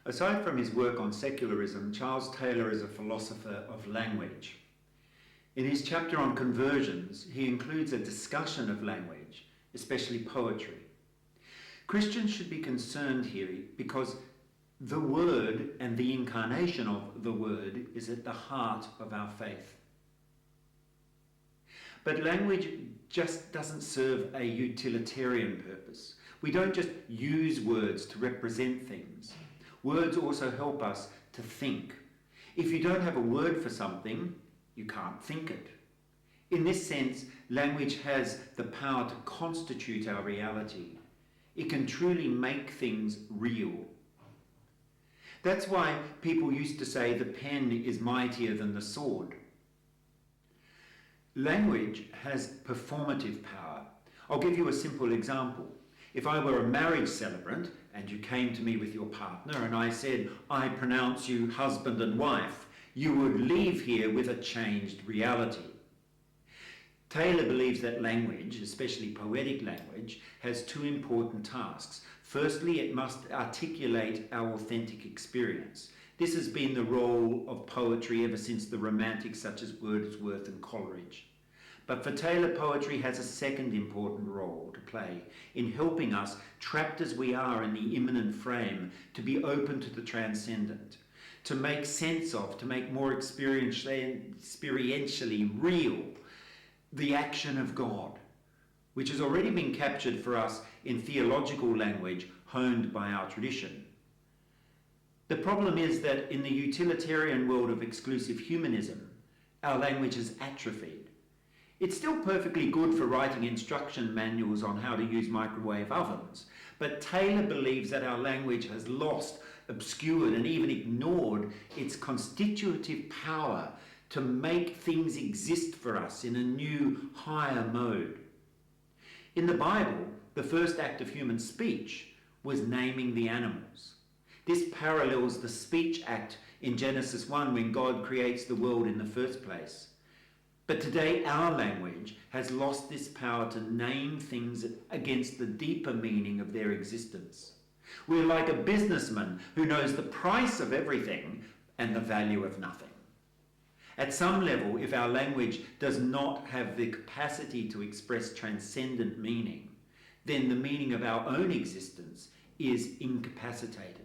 Aside from his work on secularism, Charles Taylor is a philosopher of language. In his chapter on conversions, he includes a discussion of language, especially poetry. Christians should be concerned here because the Word and the incarnation of the Word is at the heart of our faith. But language just doesn't serve a utilitarian purpose. We don't just use words to represent things. Words also help us to think. If you don't have a word for something, you can't think it. In this sense, language has the power to constitute our reality. It can truly make things real. That's why people used to say the pen is mightier than the sword. Language has performative power. I'll give you a simple example. If I were a marriage celebrant and you came to me with your partner and I said, I pronounce you husband and wife, you would leave here with a changed reality. Taylor believes that language, especially poetic language, has two important tasks. Firstly, it must articulate our authentic experience. This has been the role of poetry ever since the Romantics such as Wordsworth and Coleridge. But for Taylor, poetry has a second important role to play in helping us, trapped as we are in the immanent frame, to be open to the transcendent, to make sense of, to make more experientially real the action of God, which has already been captured for us in theological language honed by our tradition. The problem is that in the utilitarian world of exclusive humanism, our language has atrophied. It's still perfectly good for writing instruction manuals on how to use microwave ovens, but Taylor believes that our language has lost, obscured, and even ignored its constitutive power to make things exist for us in a new, higher mode. In the Bible, the first act of human speech was naming the animals. This parallels the speech act in Genesis 1 when God creates the world in the first place. But today our language has lost this power to name things against the deeper meaning of their existence. We're like a businessman who knows the price of everything and the value of nothing. At some level, if our language does not have the capacity to express transcendent meaning, then the meaning of our own existence is incapacitated.